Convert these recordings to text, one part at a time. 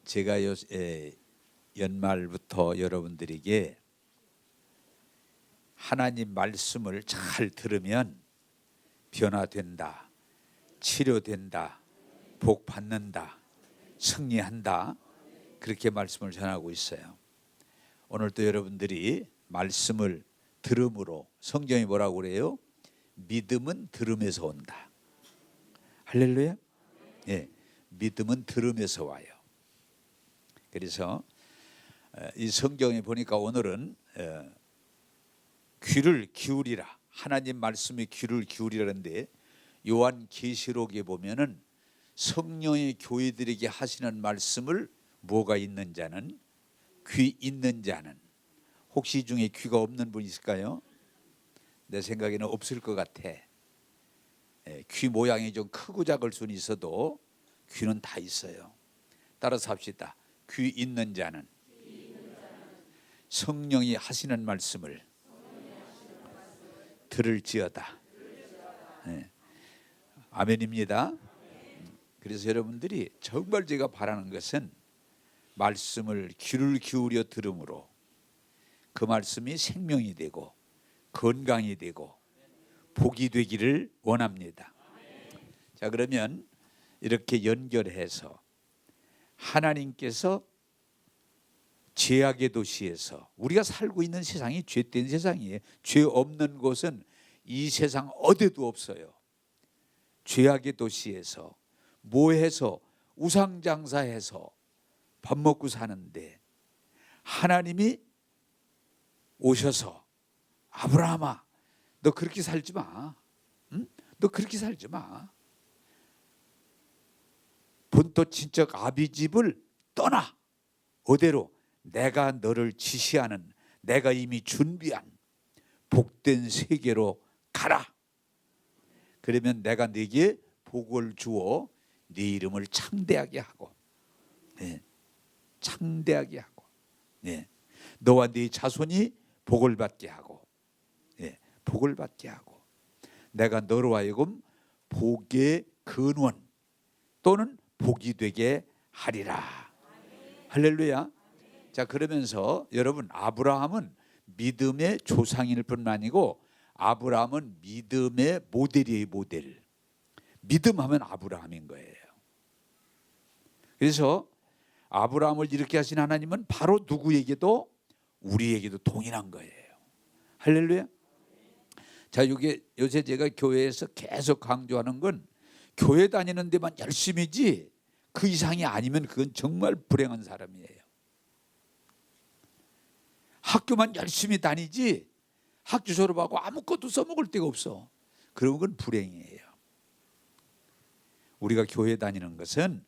제가 연말부터 여러분들에게 하나님 말씀을 잘 들으면 변화된다, 치료된다, 복 받는다, 승리한다, 그렇게 말씀을 전하고 있어요. 오늘도 여러분들이 말씀을 들음으로, 성경이 뭐라고 그래요? 믿음은 들음에서 온다. 할렐루야. 예, 믿음은 들음에서 와요. 그래서 이 성경에 보니까 오늘은 귀를 기울이라, 하나님 말씀에 귀를 기울이라는데, 요한계시록에 보면은 성령의 교회들에게 하시는 말씀을 뭐가 있는 자는, 귀 있는 자는, 혹시 이 중에 귀가 없는 분 있을까요? 내 생각에는 없을 것 같아. 귀 모양이 좀 크고 작을 수는 있어도 귀는 다 있어요. 따라서 합시다. 귀 있는 자는 성령이 하시는 말씀을 들을지어다. 네. 아멘입니다. 그래서 여러분들이 정말 제가 바라는 것은 말씀을 귀를 기울여 들음으로 그 말씀이 생명이 되고 건강이 되고 복이 되기를 원합니다. 자, 그러면 이렇게 연결해서 하나님께서 죄악의 도시에서, 우리가 살고 있는 세상이 죄된 세상이에요. 죄 없는 곳은 이 세상 어디도 없어요. 죄악의 도시에서 뭐해서 우상장사해서 밥 먹고 사는데, 하나님이 오셔서 아브라함아, 너 그렇게 살지 마. 응? 너 그렇게 살지 마. 본토 친척 아비 집을 떠나 어디로? 내가 너를 지시하는, 내가 이미 준비한 복된 세계로 가라. 그러면 내가 네게 복을 주어 네 이름을 창대하게 하고, 창대하게 하고, 너와 네 자손이 복을 받게 하고, 복을 받게 하고, 내가 너로 하여금 복의 근원 또는 복이 되게 하리라. 할렐루야. 자, 그러면서 여러분, 아브라함은 믿음의 조상일 뿐만 아니고 아브라함은 믿음의 모델이에요. 모델. 믿음하면 아브라함인 거예요. 그래서 아브라함을 이렇게 하신 하나님은 바로 누구에게도, 우리에게도 동일한 거예요. 할렐루야. 자, 이게 요새 제가 교회에서 계속 강조하는 건, 교회 다니는 데만 열심히지 그 이상이 아니면 그건 정말 불행한 사람이에요. 학교만 열심히 다니지 학교 졸업하고 아무것도 써먹을 데가 없어. 그러면 그건 불행이에요. 우리가 교회 다니는 것은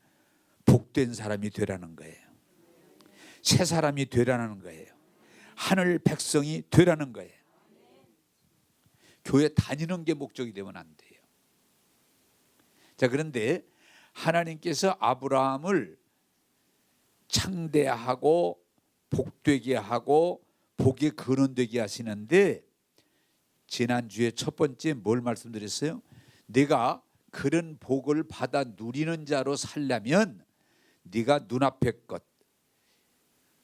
복된 사람이 되라는 거예요. 새 사람이 되라는 거예요. 하늘 백성이 되라는 거예요. 교회 다니는 게 목적이 되면 안 돼요. 자, 그런데 하나님께서 아브라함을 창대하고 복되게 하고 복의 근원되게 하시는데, 지난주에 첫 번째 뭘 말씀드렸어요? 내가 그런 복을 받아 누리는 자로 살려면 네가 눈앞의 것,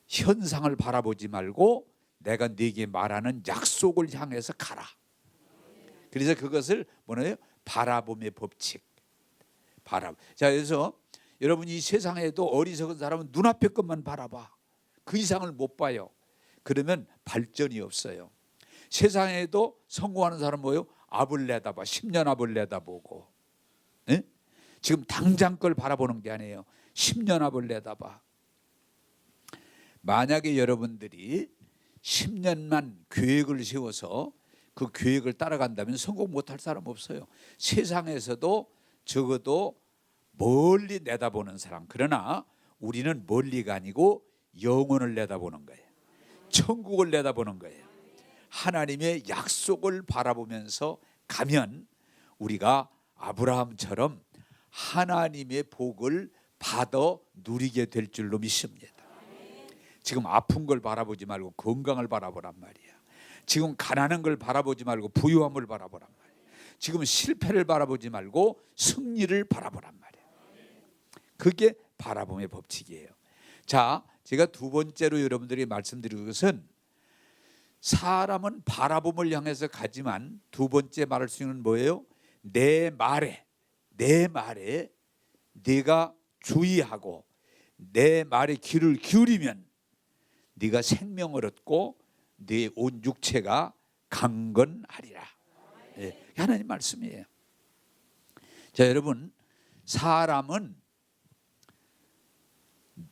현상을 바라보지 말고 내가 네게 말하는 약속을 향해서 가라. 그래서 그것을 뭐래요? 바라봄의 법칙. 자, 그래서 여러분, 이 세상에도 어리석은 사람은 눈앞의 것만 바라봐. 그 이상을 못 봐요. 그러면 발전이 없어요. 세상에도 성공하는 사람 뭐예요? 앞을 내다봐. 10년 앞을 내다보고, 지금 당장 걸 바라보는 게 아니에요. 10년 앞을 내다봐. 만약에 여러분들이 10년만 계획을 세워서 그 계획을 따라간다면 성공 못할 사람 없어요. 세상에서도 적어도 멀리 내다보는 사람. 그러나 우리는 멀리가 아니고 영혼을 내다보는 거예요. 천국을 내다보는 거예요. 하나님의 약속을 바라보면서 가면 우리가 아브라함처럼 하나님의 복을 받아 누리게 될 줄로 믿습니다. 지금 아픈 걸 바라보지 말고 건강을 바라보란 말이야. 지금 가난한 걸 바라보지 말고 부유함을 바라보란 말이야. 지금 실패를 바라보지 말고 승리를 바라보란 말이야. 그게 바라봄의 법칙이에요. 자, 제가 두 번째로 여러분들이 말씀드릴 것은 사람은 바라봄을 향해서 가지만 두 번째 말할 수 있는 뭐예요? 내 말에 네가 주의하고 내 말에 귀를 기울이면 네가 생명을 얻고 네 온 육체가 강건하리라. 네, 하나님 말씀이에요. 자, 여러분, 사람은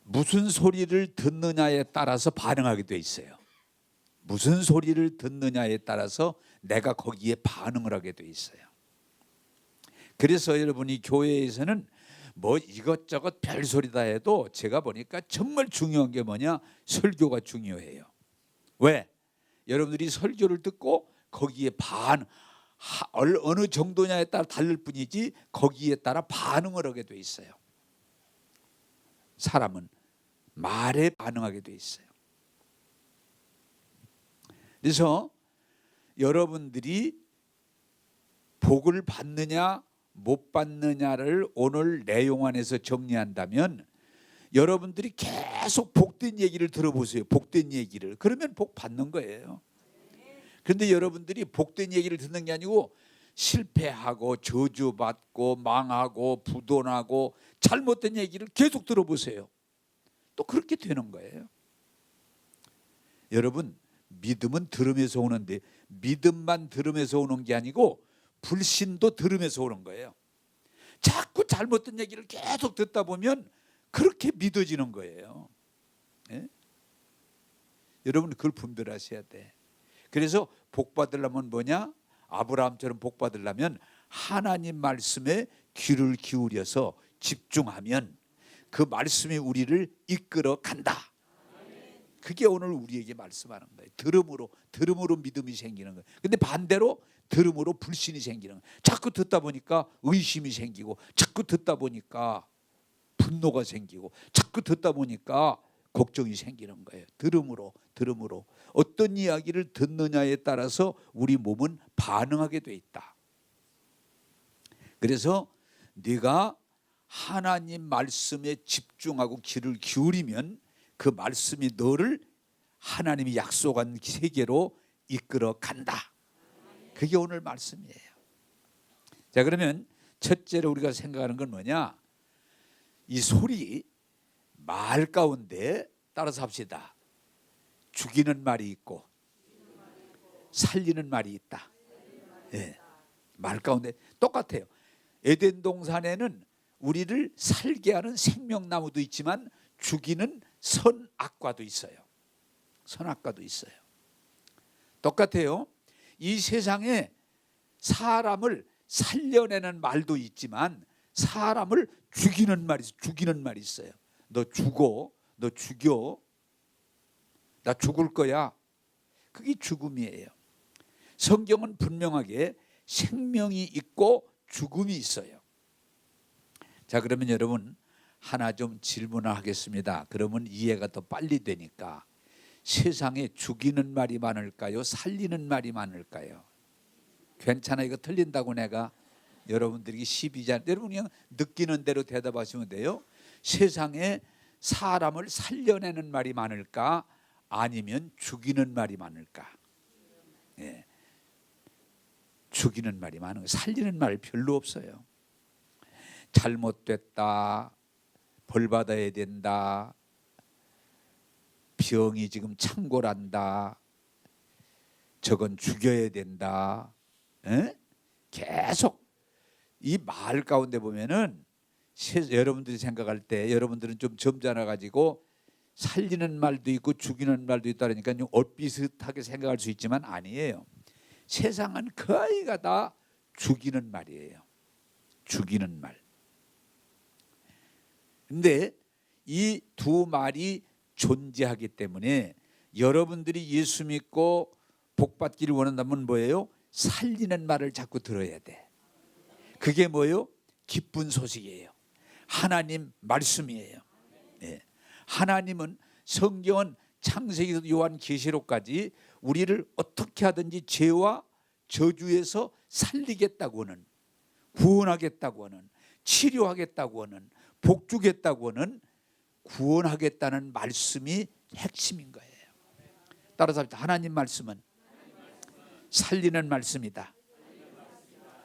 무슨 소리를 듣느냐에 따라서 반응하게 돼 있어요. 무슨 소리를 듣느냐에 따라서 내가 거기에 반응을 하게 돼 있어요. 그래서 여러분이 교회에서는 뭐 이것저것 별소리다 해도 제가 보니까 정말 중요한 게 뭐냐? 설교가 중요해요. 왜? 여러분들이 설교를 듣고 거기에 어느 정도냐에 따라 다를 뿐이지 거기에 따라 반응을 하게 돼 있어요. 사람은 말에 반응하게 돼 있어요. 그래서 여러분들이 복을 받느냐 못 받느냐를 오늘 내용 안에서 정리한다면 여러분들이 계속 복된 얘기를 들어보세요. 복된 얘기를. 그러면 복 받는 거예요. 그런데 여러분들이 복된 얘기를 듣는 게 아니고 실패하고 저주받고 망하고 부도나고 잘못된 얘기를 계속 들어보세요. 또 그렇게 되는 거예요. 여러분, 믿음은 들음에서 오는데 믿음만 들음에서 오는 게 아니고 불신도 들음에서 오는 거예요. 자꾸 잘못된 얘기를 계속 듣다 보면 그렇게 믿어지는 거예요. 예? 여러분 그걸 분별하셔야 돼. 그래서 복 받으려면 뭐냐? 아브라함처럼 복 받으려면 하나님 말씀에 귀를 기울여서 집중하면 그 말씀이 우리를 이끌어 간다. 그게 오늘 우리에게 말씀하는 거예요. 들음으로 믿음이 생기는 거예요. 근데 반대로 들음으로 불신이 생기는 거예요. 자꾸 듣다 보니까 의심이 생기고 자꾸 듣다 보니까 분노가 생기고 자꾸 듣다 보니까 걱정이 생기는 거예요. 들음으로 어떤 이야기를 듣느냐에 따라서 우리 몸은 반응하게 돼 있다. 그래서 네가 하나님 말씀에 집중하고 귀를 기울이면 그 말씀이 너를 하나님이 약속한 세계로 이끌어 간다. 그게 오늘 말씀이에요. 자, 그러면 첫째로 우리가 생각하는 건 뭐냐? 이 소리 말 가운데 따라서 합시다. 죽이는 말이 있고 살리는 말이 있다. 네. 말 가운데 똑같아요. 에덴 동산에는 우리를 살게 하는 생명나무도 있지만 죽이는 선악과도 있어요. 선악과도 있어요. 똑같아요. 이 세상에 사람을 살려내는 말도 있지만 사람을 죽이는 말이 있어요. 너 죽어, 너 죽여, 나 죽을 거야. 그게 죽음이에요. 성경은 분명하게 생명이 있고 죽음이 있어요. 자, 그러면 여러분 하나 좀 질문을 하겠습니다. 그러면 이해가 더 빨리 되니까. 세상에 죽이는 말이 많을까요? 살리는 말이 많을까요? 괜찮아, 이거 틀린다고 내가 여러분들이 12자 여러분 그냥 느끼는 대로 대답하시면 돼요. 세상에 사람을 살려내는 말이 많을까? 아니면 죽이는 말이 많을까? 예. 죽이는 말이 많은 거예요. 살리는 말 별로 없어요. 잘못됐다, 벌 받아야 된다, 병이 지금 창궐한다, 저건 죽여야 된다. 에? 계속 이 말 가운데 보면은 여러분들이 생각할 때 여러분들은 좀 점잖아 가지고 살리는 말도 있고 죽이는 말도 있다 그러니까 좀 엇비슷하게 생각할 수 있지만 아니에요. 세상은 거의가 다 죽이는 말이에요. 죽이는 말. 근데 이 두 말이 존재하기 때문에 여러분들이 예수 믿고 복 받기를 원한다면 뭐예요? 살리는 말을 자꾸 들어야 돼. 그게 뭐예요? 기쁜 소식이에요. 하나님 말씀이에요. 네. 하나님은 성경은 창세기부터 요한계시록까지 우리를 어떻게 하든지 죄와 저주에서 살리겠다고 하는, 구원하겠다고 하는, 치료하겠다고 하는, 복주겠다고 하는 구원하겠다는 말씀이 핵심인 거예요. 따라서 합시다. 하나님 말씀은 살리는 말씀이다.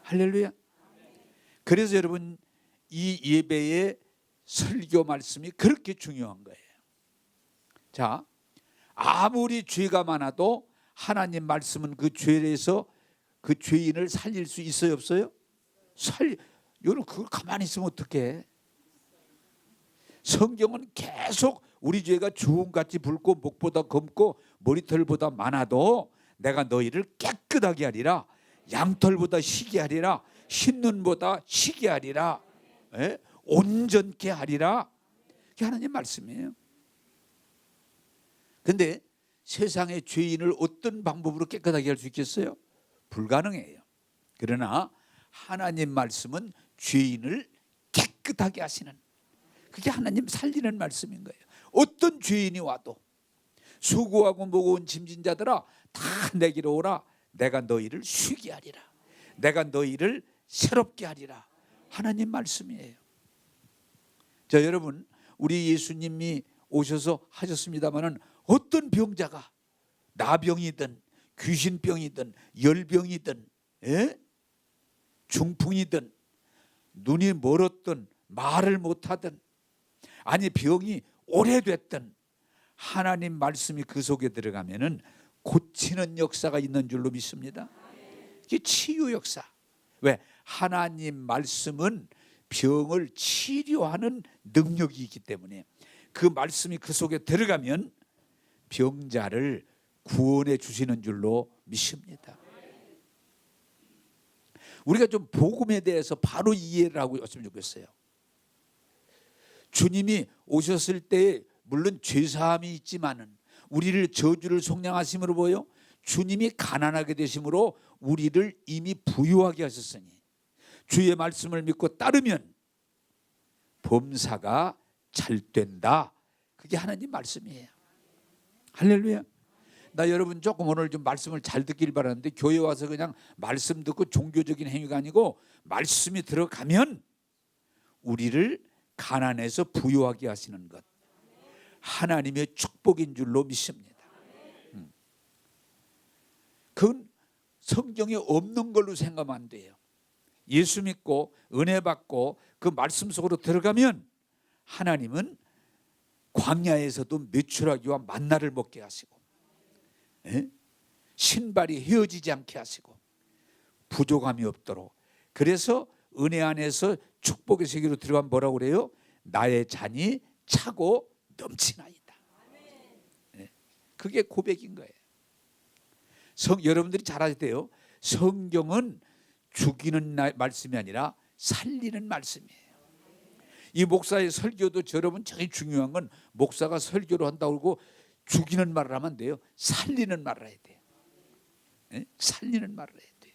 할렐루야. 그래서 여러분 이 예배의 설교 말씀이 그렇게 중요한 거예요. 자, 아무리 죄가 많아도 하나님 말씀은 그 죄에서 그 죄인을 살릴 수 있어요, 없어요? 여러분 그걸 가만히 있으면 어떡해? 성경은 계속 우리 죄가 주홍같이 붉고 목보다 검고 머리털보다 많아도 내가 너희를 깨끗하게 하리라, 양털보다 희게 하리라, 흰눈보다 희게 하리라, 온전케 하리라. 그게 하나님 말씀이에요. 근데 세상의 죄인을 어떤 방법으로 깨끗하게 할 수 있겠어요? 불가능해요. 그러나 하나님 말씀은 죄인을 깨끗하게 하시는, 그게 하나님 살리는 말씀인 거예요. 어떤 죄인이 와도 수고하고 무거운 짐진 자들아 다 내게로 오라, 내가 너희를 쉬게 하리라, 내가 너희를 새롭게 하리라. 하나님 말씀이에요. 자, 여러분 우리 예수님이 오셔서 하셨습니다마는 어떤 병자가 나병이든 귀신병이든 열병이든 중풍이든 눈이 멀었든 말을 못하든 아니 병이 오래됐든 하나님 말씀이 그 속에 들어가면은 고치는 역사가 있는 줄로 믿습니다. 이게 치유 역사. 왜? 하나님 말씀은 병을 치료하는 능력이 있기 때문에 그 말씀이 그 속에 들어가면 병자를 구원해 주시는 줄로 믿습니다. 우리가 좀 복음에 대해서 바로 이해를 하고 있으면 좋겠어요. 주님이 오셨을 때 물론 죄사함이 있지만은 우리를 저주를 속량하심으로 보여 주님이 가난하게 되심으로 우리를 이미 부유하게 하셨으니 주의 말씀을 믿고 따르면 범사가 잘 된다. 그게 하나님 말씀이에요. 할렐루야. 나 여러분 조금 오늘 좀 말씀을 잘 듣길 바라는데 교회 와서 그냥 말씀 듣고 종교적인 행위가 아니고 말씀이 들어가면 우리를 가난해서 부유하게 하시는 것, 하나님의 축복인 줄로 믿습니다. 그건 성경에 없는 걸로 생각하면 안 돼요. 예수 믿고 은혜 받고 그 말씀 속으로 들어가면 하나님은 광야에서도 메추라기와 만나를 먹게 하시고 신발이 헤어지지 않게 하시고 부족함이 없도록, 그래서 은혜 안에서 축복의 세계로 들어가면 뭐라고 그래요? 나의 잔이 차고 넘치나이다. 그게 고백인 거예요. 여러분들이 잘 아셔야 돼요. 성경은 죽이는 말씀이 아니라 살리는 말씀이에요. 이 목사의 설교도 여러분 제일 중요한 건 목사가 설교를 한다고 그러고 죽이는 말을 하면 안 돼요. 살리는 말을 해야 돼요. 살리는 말을 해야 돼요.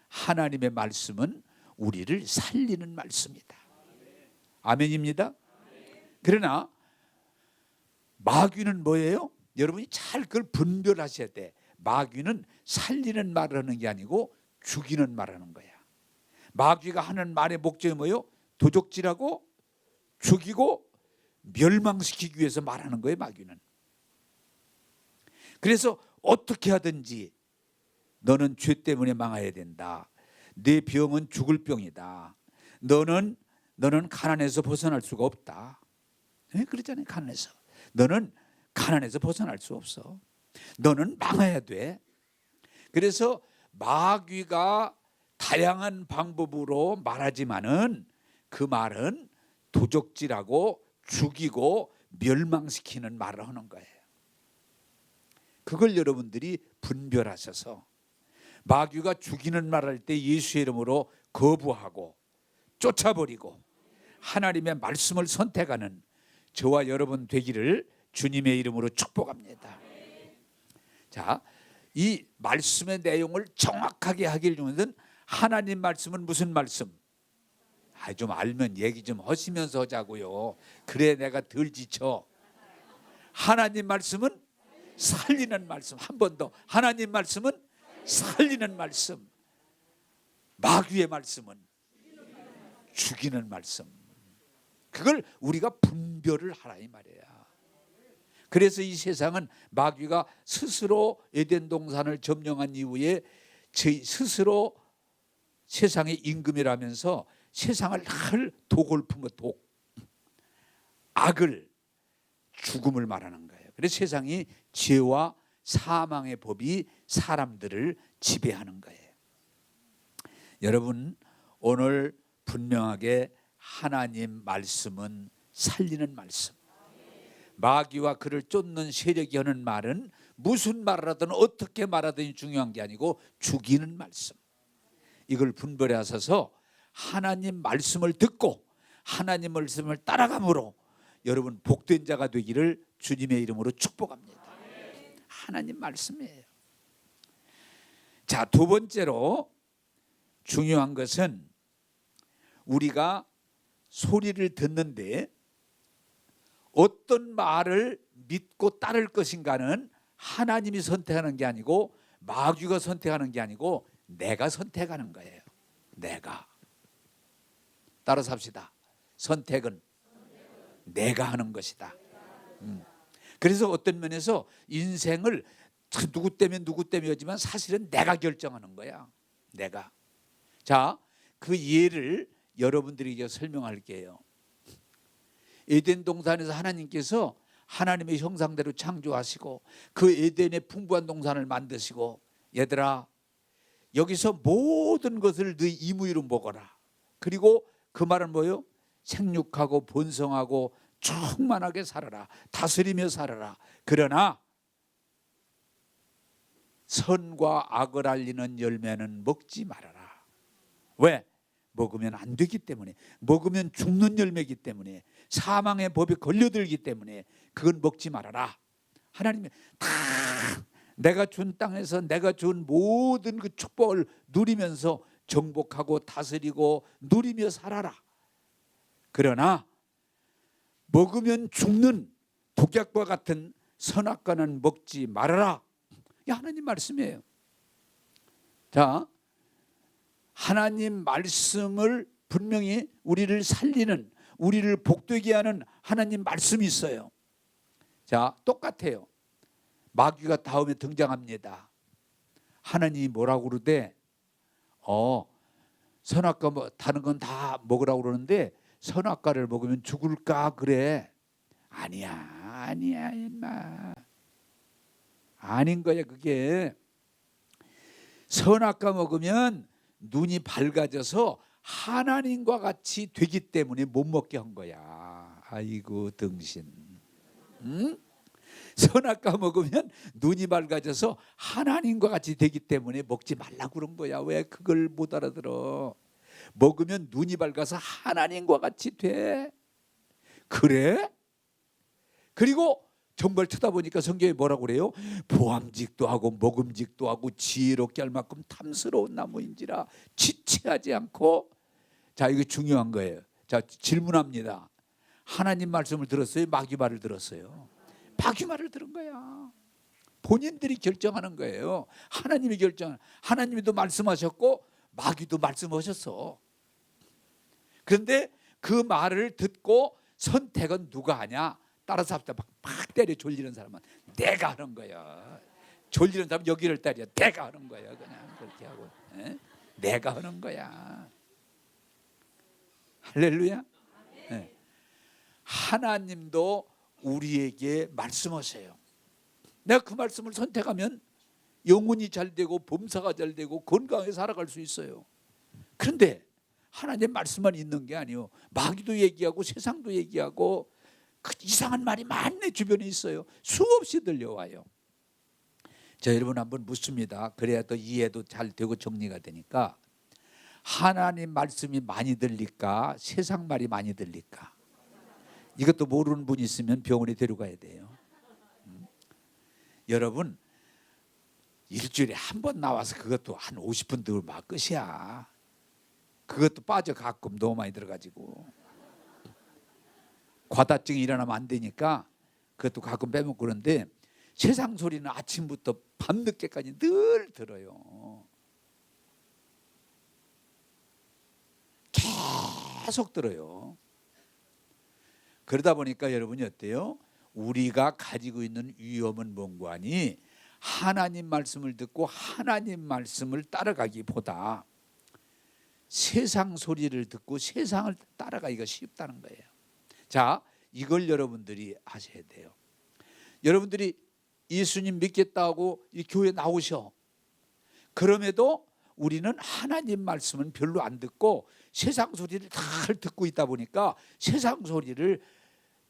하나님의 말씀은 우리를 살리는 말씀이다. 아멘입니다. 그러나 마귀는 뭐예요? 여러분이 잘 그걸 분별하셔야 돼. 마귀는 살리는 말을 하는 게 아니고 죽이는 말을 하는 거야. 마귀가 하는 말의 목적이 뭐예요? 도적질하고 죽이고 멸망시키기 위해서 말하는 거예요. 마귀는. 그래서 어떻게 하든지 너는 죄 때문에 망해야 된다. 내 병은 죽을 병이다. 너는 가난해서 벗어날 수가 없다. 그러잖아요. 가난해서. 너는 가난해서 벗어날 수 없어. 너는 망해야 돼. 그래서 마귀가 다양한 방법으로 말하지만은 그 말은 도적질하고 죽이고 멸망시키는 말을 하는 거예요. 그걸 여러분들이 분별하셔서 마귀가 죽이는 말을 할 때 예수의 이름으로 거부하고 쫓아버리고 하나님의 말씀을 선택하는 저와 여러분 되기를 주님의 이름으로 축복합니다. 자, 이 말씀의 내용을 정확하게 하길 위해서는 하나님 말씀은 무슨 말씀? 좀 알면 얘기 좀 하시면서 하자고요. 그래 내가 덜 지쳐. 하나님 말씀은 살리는 말씀. 한 번 더. 하나님 말씀은 살리는 말씀. 마귀의 말씀은 죽이는 말씀. 그걸 우리가 분별을 하라 이 말이야. 그래서 이 세상은 마귀가 스스로 에덴 동산을 점령한 이후에 스스로 세상의 임금이라면서 세상을 늘 독을 품어 악을, 죽음을 말하는 거예요. 그래서 세상이 죄와 사망의 법이 사람들을 지배하는 거예요. 여러분, 오늘 분명하게 하나님 말씀은 살리는 말씀. 마귀와 그를 쫓는 세력이 하는 말은 무슨 말을 하든 어떻게 말하든 중요한 게 아니고 죽이는 말씀. 이걸 분별해 하셔서 하나님 말씀을 듣고 하나님 말씀을 따라감으로 여러분 복된 자가 되기를 주님의 이름으로 축복합니다. 하나님 말씀이에요. 자, 두 번째로 중요한 것은 우리가 소리를 듣는데 어떤 말을 믿고 따를 것인가는 하나님이 선택하는 게 아니고 마귀가 선택하는 게 아니고 내가 선택하는 거예요. 내가. 따라서 합시다. 선택은 내가 하는 것이다. 그래서 어떤 면에서 인생을 누구 때문에 하지만 사실은 내가 결정하는 거야. 내가. 자, 그 예를 여러분들에게 설명할게요. 에덴 동산에서 하나님께서 하나님의 형상대로 창조하시고 그 에덴의 풍부한 동산을 만드시고 얘들아 여기서 모든 것을 너희 임의로 먹어라. 그리고 그 말은 뭐예요? 생육하고 번성하고 충만하게 살아라. 다스리며 살아라. 그러나 선과 악을 알리는 열매는 먹지 말아라. 왜? 먹으면 안 되기 때문에, 먹으면 죽는 열매이기 때문에, 사망의 법에 걸려들기 때문에 그건 먹지 말아라. 하나님이 다 내가 준 땅에서 내가 준 모든 그 축복을 누리면서 정복하고 다스리고 누리며 살아라. 그러나 먹으면 죽는 독약과 같은 선악과는 먹지 말아라. 이 하나님 말씀이에요. 자, 하나님 말씀을 분명히 우리를 살리는, 우리를 복되게 하는 하나님 말씀이 있어요. 자, 똑같아요. 마귀가 다음에 등장합니다. 하나님이 뭐라고 그러대? 선악과 뭐 다른 건 다 먹으라고 그러는데 선악과를 먹으면 죽을까 그래. 아니야 임마. 아닌 거야 그게. 선악과 먹으면 눈이 밝아져서 하나님과 같이 되기 때문에 못 먹게 한 거야. 아이고 등신. 응? 선악과 먹으면 눈이 밝아져서 하나님과 같이 되기 때문에 먹지 말라고 그런 거야. 왜 그걸 못 알아들어? 먹으면 눈이 밝아서 하나님과 같이 돼. 그래? 그리고 정말 쳐다보니까 성경에 뭐라고 그래요? 보암직도 하고 먹음직도 하고 지혜롭게 할 만큼 탐스러운 나무인지라 지체하지 않고. 자, 이거 중요한 거예요. 자, 질문합니다. 하나님 말씀을 들었어요? 마귀 말을 들었어요? 마귀 말을 들은 거야. 본인들이 결정하는 거예요. 하나님이 하나님도 말씀하셨고 마귀도 말씀하셨어. 그런데 그 말을 듣고 선택은 누가 하냐? 따라서 합시다. 막 때려 졸리는 사람은 내가 하는 거야. 졸리는 사람은 여기를 때려. 내가 하는 거야. 그냥 그렇게 하고. 내가 하는 거야. 할렐루야. 하나님도 우리에게 말씀하세요. 내가 그 말씀을 선택하면 영혼이 잘 되고 범사가 잘 되고 건강하게 살아갈 수 있어요. 그런데 하나님 말씀만 있는 게 아니에요. 마귀도 얘기하고 세상도 얘기하고 그 이상한 말이 많네. 주변에 있어요. 수없이 들려와요. 자, 여러분 한번 묻습니다. 그래야 또 이해도 잘 되고 정리가 되니까. 하나님 말씀이 많이 들릴까? 세상 말이 많이 들릴까? 이것도 모르는 분이 있으면 병원에 데려가야 돼요. 여러분 일주일에 한 번 나와서 그것도 한 50분 들으면 막 끝이야. 그것도 빠져 가끔 너무 많이 들어가지고 과다증이 일어나면 안 되니까 그것도 가끔 빼먹고. 그런데 세상 소리는 아침부터 밤늦게까지 늘 들어요. 계속 들어요. 그러다 보니까 여러분이 어때요? 우리가 가지고 있는 위험은 뭔고 하니 하나님 말씀을 듣고 하나님 말씀을 따라가기보다 세상 소리를 듣고 세상을 따라가기가 쉽다는 거예요. 자, 이걸 여러분들이 아셔야 돼요. 여러분들이 예수님 믿겠다고 이 교회 나오셔. 그럼에도 우리는 하나님 말씀은 별로 안 듣고 세상 소리를 잘 듣고 있다 보니까 세상 소리를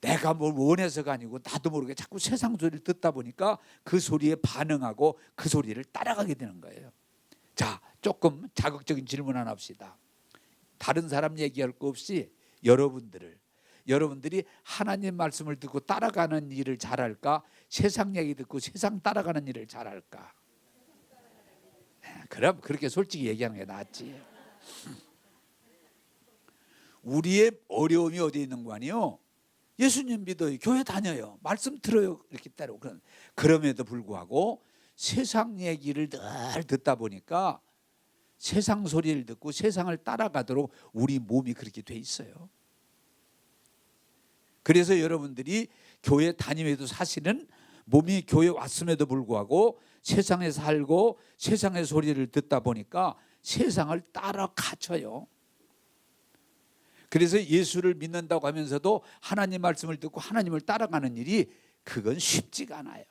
내가 뭘 원해서가 아니고 나도 모르게 자꾸 세상 소리를 듣다 보니까 그 소리에 반응하고 그 소리를 따라가게 되는 거예요. 자, 조금 자극적인 질문 하나 합시다. 다른 사람 얘기할 거 없이 여러분들이 하나님 말씀을 듣고 따라가는 일을 잘할까? 세상 얘기 듣고 세상 따라가는 일을 잘할까? 그럼 그렇게 솔직히 얘기하는 게 낫지. 우리의 어려움이 어디에 있는 거 아니요? 예수님 믿어요, 교회 다녀요, 말씀 들어요, 이렇게 따르고. 그럼에도 불구하고 세상 얘기를 늘 듣다 보니까 세상 소리를 듣고 세상을 따라가도록 우리 몸이 그렇게 돼 있어요. 그래서 여러분들이 교회 다니면서 사실은 몸이 교회 왔음에도 불구하고 세상에 살고 세상의 소리를 듣다 보니까 세상을 따라가쳐요. 그래서 예수를 믿는다고 하면서도 하나님 말씀을 듣고 하나님을 따라가는 일이 그건 쉽지가 않아요.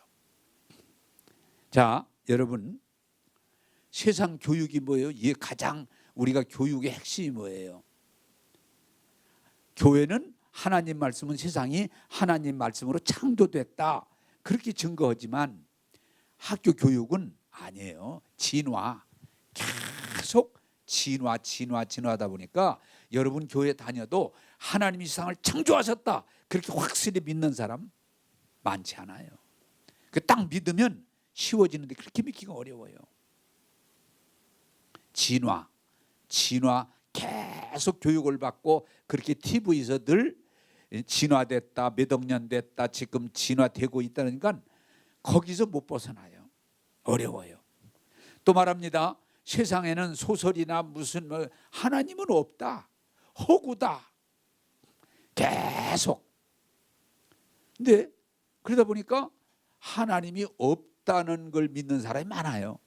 자, 여러분, 세상 교육이 뭐예요? 이게 가장 우리가 교육의 핵심이 뭐예요? 교회는 하나님 말씀은 세상이 하나님 말씀으로 창조됐다, 그렇게 증거하지만 학교 교육은 아니에요. 진화, 계속 진화하다 보니까 여러분 교회 다녀도 하나님이 세상을 창조하셨다 그렇게 확실히 믿는 사람 많지 않아요. 딱 믿으면 쉬워지는데 그렇게 믿기가 어려워요. 진화 계속 교육을 받고 그렇게 TV에서 늘 진화됐다, 몇 억 년 됐다, 지금 진화되고 있다니까 거기서 못 벗어나요. 어려워요. 또 말합니다. 세상에는 소설이나 무슨 하나님은 없다, 허구다, 계속. 근데 그러다 보니까 하나님이 없다는 걸 믿는 사람이 많아요.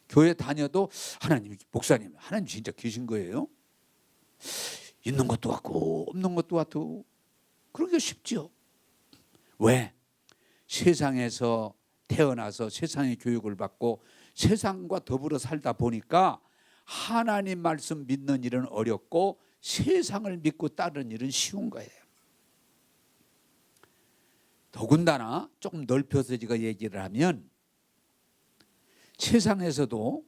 교회 다녀도 하나님, 목사님, 하나님 진짜 계신 거예요? 있는 것도 같고 없는 것도 같고 그러기가 쉽죠. 왜? 세상에서 태어나서 세상의 교육을 받고 세상과 더불어 살다 보니까 하나님 말씀 믿는 일은 어렵고 세상을 믿고 따르는 일은 쉬운 거예요. 더군다나 조금 넓혀서 제가 얘기를 하면 세상에서도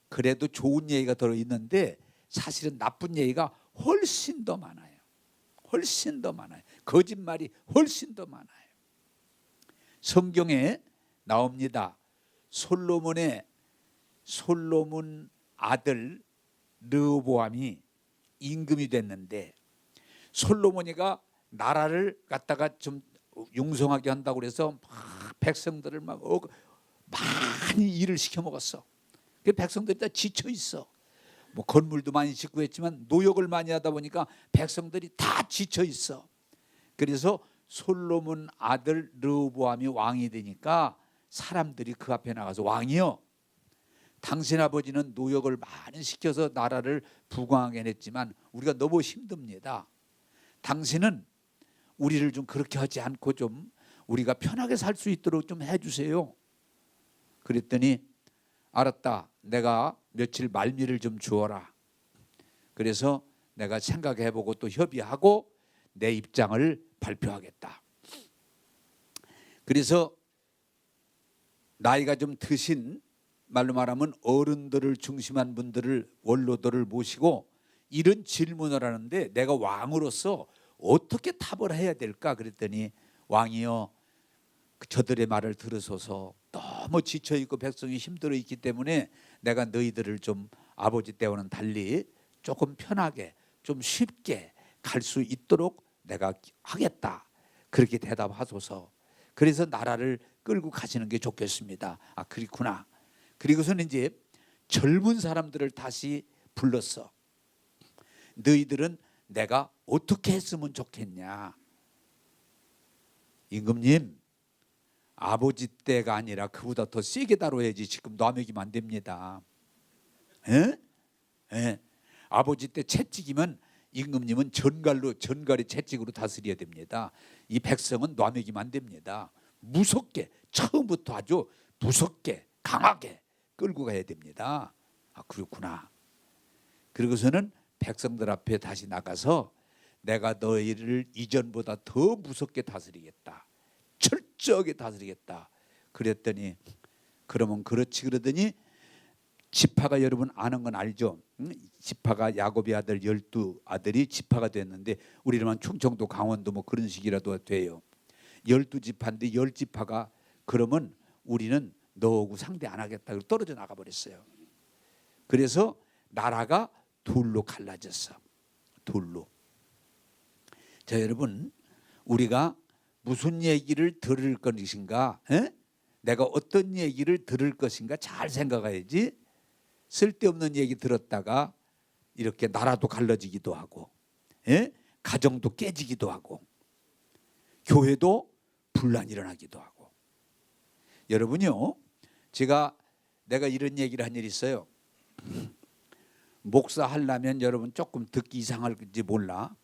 그래도 좋은 얘기가 들어있는데 사실은 나쁜 얘기가 훨씬 더 많아요. 훨씬 더 많아요. 거짓말이 훨씬 더 많아요. 성경에 나옵니다. 솔로몬 아들 르호보암이 임금이 됐는데 솔로몬이가 나라를 갖다가 좀 융성하게 한다고 그래서 막 백성들을 많이 일을 시켜 먹었어. 그 백성들이 다 지쳐 있어. 뭐 건물도 많이 짓고 했지만 노역을 많이 하다 보니까 백성들이 다 지쳐 있어. 그래서 솔로몬 아들 르호보암이 왕이 되니까 사람들이 그 앞에 나가서, 왕이여, 당신 아버지는 노역을 많이 시켜서 나라를 부강하게 했지만 우리가 너무 힘듭니다. 당신은 우리를 좀 그렇게 하지 않고 좀 우리가 편하게 살 수 있도록 좀 해주세요. 그랬더니 알았다, 내가 며칠 말미를 좀 주어라. 그래서 내가 생각해보고 또 협의하고 내 입장을 발표하겠다. 그래서 나이가 좀 드신, 말로 말하면 어른들을 중심한 분들을, 원로들을 모시고 이런 질문을 하는데 내가 왕으로서 어떻게 답을 해야 될까? 그랬더니 왕이여, 저들의 말을 들으소서. 너무 지쳐있고 백성이 힘들어 있기 때문에 내가 너희들을 좀 아버지 때와는 달리 조금 편하게 좀 쉽게 갈 수 있도록 내가 하겠다. 그렇게 대답하소서. 그래서 나라를 끌고 가시는 게 좋겠습니다. 아, 그렇구나. 그리고서는 이제 젊은 사람들을 다시 불렀어. 너희들은 내가 어떻게 했으면 좋겠냐. 임금님, 아버지 때가 아니라 그보다 더 세게 다뤄야지 지금 놔먹이면 안 됩니다. 에? 에. 아버지 때 채찍이면 임금님은 전갈의 채찍으로 다스려야 됩니다. 이 백성은 놔먹이면 안 됩니다. 무섭게, 처음부터 아주 무섭게 강하게 끌고 가야 됩니다. 아, 그렇구나. 그러고서는 백성들 앞에 다시 나가서 내가 너희를 이전보다 더 무섭게 다스리겠다, 철저하게 다스리겠다 그랬더니, 그러면 그렇지 그러더니, 지파가 여러분 아는 건 알죠? 지파가 야곱의 아들 12아들이 지파가 됐는데, 우리는 충청도 강원도 뭐 그런 식이라도 돼요. 12지파인데 10지파가 그러면 우리는 너하고 상대 안 하겠다, 떨어져 나가 버렸어요. 그래서 나라가 둘로 갈라졌어. 둘로. 자, 여러분, 우리가 무슨 얘기를 들을 것인가, 내가 어떤 얘기를 들을 것인가 잘 생각해야지. 쓸데없는 얘기 들었다가 이렇게 나라도 갈라지기도 하고, 가정도 깨지기도 하고, 교회도 분란이 일어나기도 하고. 여러분요, 내가 이런 얘기를 한 일이 있어요. 목사 하려면 여러분 조금 듣기 이상할지 몰라.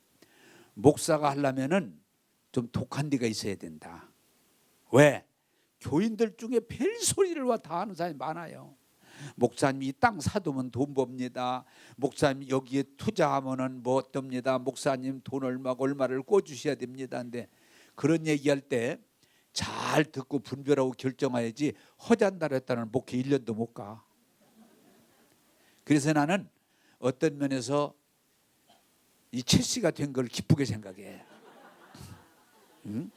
목사가 하려면은 좀 독한 데가 있어야 된다. 왜? 교인들 중에 별소리를 다 하는 사람이 많아요. 목사님이 땅 사두면 돈 법니다. 목사님 여기에 투자하면은 뭐 어떻습니다. 목사님 돈 얼마를 꿔주셔야 됩니다. 근데 그런 얘기할 때 잘 듣고 분별하고 결정해야지, 허잔다를 했다는 목회 1년도 못 가. 그래서 나는 어떤 면에서 이 최 씨가 된 걸 기쁘게 생각해. 응?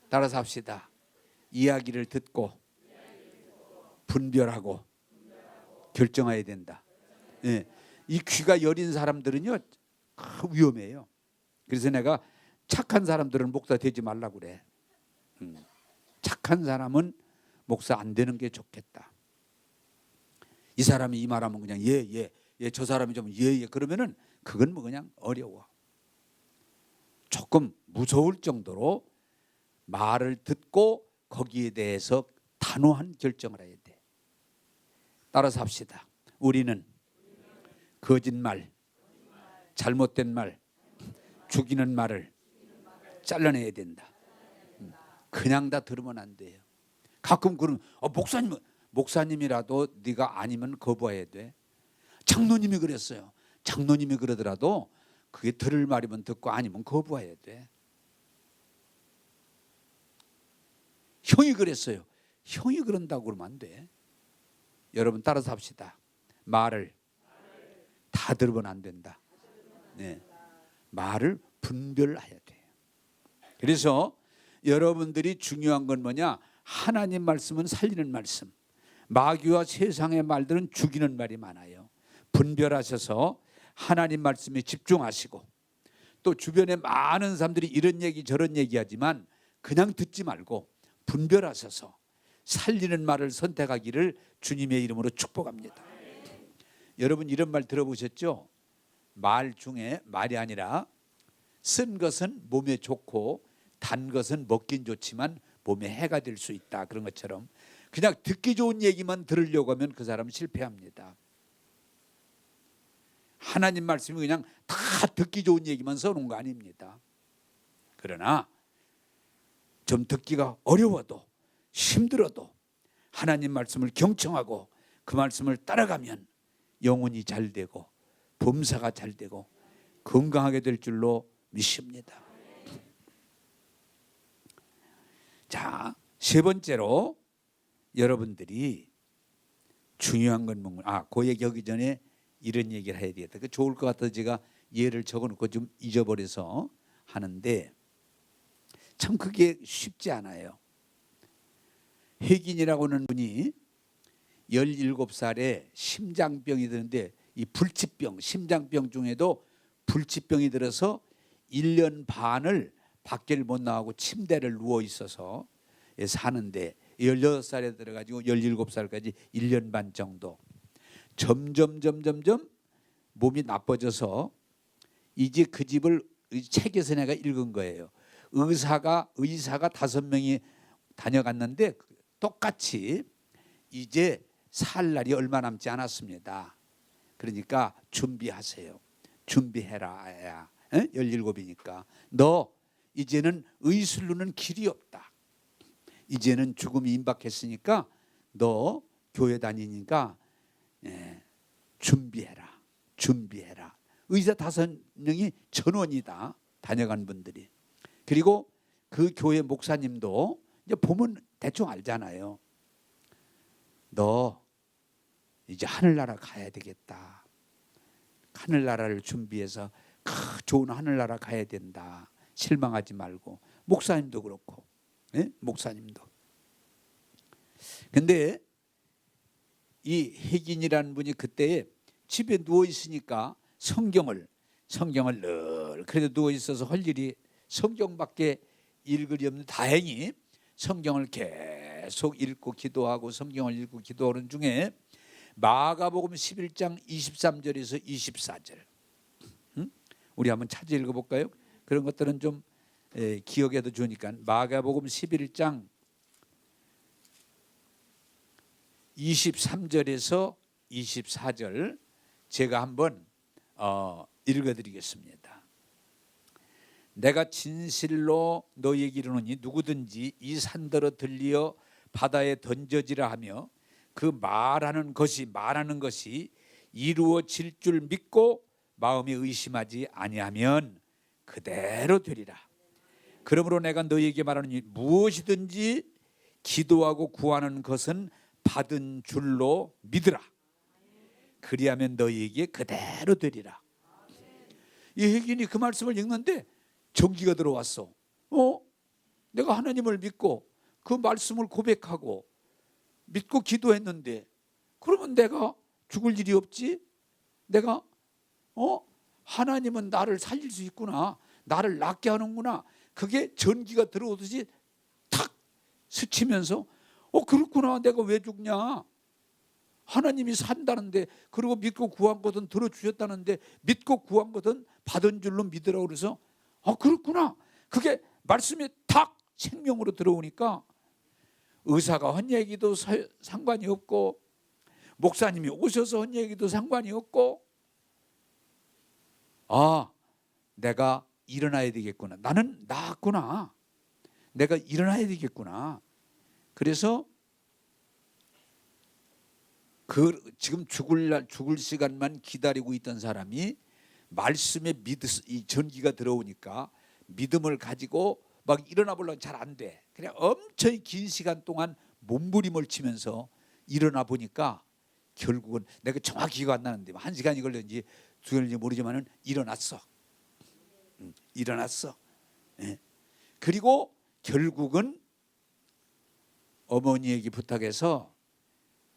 따라서 합시다. 이야기를 듣고 분별하고 결정해야 된다. 예. 이 귀가 여린 사람들은요 위험해요. 그래서 내가 착한 사람들은 목사 되지 말라고 그래. 착한 사람은 목사 안 되는 게 좋겠다. 이 사람이 이 말하면 그냥 예, 저 사람이 좀 예, 그러면은 그건 뭐 그냥 어려워. 조금 무서울 정도로 말을 듣고 거기에 대해서 단호한 결정을 해야 돼. 따라서 합시다. 우리는 거짓말, 잘못된 말, 죽이는 말을 잘라내야 된다. 그냥 다 들으면 안 돼요. 가끔 그런 목사님이라도 네가 아니면 거부해야 돼. 장로님이 그랬어요. 장로님이 그러더라도 그게 들을 말이면 듣고 아니면 거부해야 돼. 형이 그랬어요. 형이 그런다고 그러면 안 돼. 여러분 따라서 합시다. 말을 다 들으면 안 된다. 네. 말을 분별해야 돼요. 그래서 여러분들이 중요한 건 뭐냐? 하나님 말씀은 살리는 말씀, 마귀와 세상의 말들은 죽이는 말이 많아요. 분별하셔서 하나님 말씀에 집중하시고, 또 주변에 많은 사람들이 이런 얘기 저런 얘기하지만 그냥 듣지 말고 분별하셔서 살리는 말을 선택하기를 주님의 이름으로 축복합니다. 여러분 이런 말 들어보셨죠? 말 중에 말이 아니라 쓴 것은 몸에 좋고 단 것은 먹긴 좋지만 몸에 해가 될 수 있다. 그런 것처럼 그냥 듣기 좋은 얘기만 들으려고 하면 그 사람은 실패합니다. 하나님 말씀이 그냥 다 듣기 좋은 얘기만 써놓은 거 아닙니다. 그러나 좀 듣기가 어려워도 힘들어도 하나님 말씀을 경청하고 그 말씀을 따라가면 영혼이 잘 되고 범사가 잘 되고 건강하게 될 줄로 믿습니다. 자, 세 번째로 여러분들이 중요한 건 뭔가, 그 얘기하기 전에 이런 얘기를 해야 되겠다. 그 좋을 것 같아서 제가 예를 적어놓고 좀 잊어버려서 하는데 참 그게 쉽지 않아요. 혜긴이라고 하는 분이 17살에 심장병이 드는데, 이 불치병, 심장병 중에도 불치병이 들어서 1년 반을 밖을 못 나가고 침대를 누워 있어서 사는데, 16살에 들어가지고 17살까지 1년 반 정도 점점 몸이 나빠져서 이제 그 집을 책에서 내가 읽은 거예요. 의사가 5명이 다녀갔는데 똑같이 이제 살 날이 얼마 남지 않았습니다. 그러니까 준비하세요. 준비해라. 17이니까 너 이제는 의술로는 길이 없다. 이제는 죽음이 임박했으니까 너 교회 다니니까 준비해라. 준비해라. 의사 5명이 전원이다. 다녀간 분들이. 그리고 그 교회 목사님도 이제 보면 대충 알잖아요. 너 이제 하늘나라 가야 되겠다. 하늘나라를 준비해서 좋은 하늘나라 가야 된다. 실망하지 말고. 목사님도 그렇고. 목사님도. 근데 이 혜긴이라는 분이 그때 집에 누워 있으니까 성경을 늘 그래도 누워 있어서 할 일이 성경밖에 읽으리 없는, 다행히 성경을 계속 읽고 기도하고 성경을 읽고 기도하는 중에 마가복음 11장 23절에서 24절 우리 한번 찾아 읽어볼까요? 그런 것들은 좀 기억에도 좋으니까. 마가복음 11장 23절에서 24절 제가 한번 읽어드리겠습니다. 내가 진실로 너희에게 이르노니 누구든지 이 산더러 들리어 바다에 던져지라 하며 그 말하는 것이 이루어질 줄 믿고 마음에 의심하지 아니하면 그대로 되리라. 그러므로 내가 너희에게 말하노니 무엇이든지 기도하고 구하는 것은 받은 줄로 믿으라. 그리하면 너희에게 그대로 되리라. 이 혜긴이 그 말씀을 읽는데 전기가 들어왔어. 내가 하나님을 믿고 그 말씀을 고백하고 믿고 기도했는데 그러면 내가 죽을 일이 없지? 내가 하나님은 나를 살릴 수 있구나. 나를 낫게 하는구나. 그게 전기가 들어오듯이 탁 스치면서 그렇구나. 내가 왜 죽냐? 하나님이 산다는데, 그리고 믿고 구한 것은 들어주셨다는데 믿고 구한 것은 받은 줄로 믿으라고 그래서 그렇구나. 그게 말씀이 탁 생명으로 들어오니까 의사가 한 얘기도 상관이 없고 목사님이 오셔서 한 얘기도 상관이 없고 내가 일어나야 되겠구나. 나는 나았구나. 내가 일어나야 되겠구나. 그래서 지금 죽을 시간만 기다리고 있던 사람이 말씀에 이 전기가 들어오니까 믿음을 가지고 막 일어나 보려면 잘 안 돼. 그냥 엄청 긴 시간 동안 몸부림을 치면서 일어나 보니까 결국은 내가 정확히 기억 안 나는데 1시간이 걸렸는지 2시간이 걸렸는지 모르지만은 일어났어. 일어났어. 그리고 결국은 어머니에게 부탁해서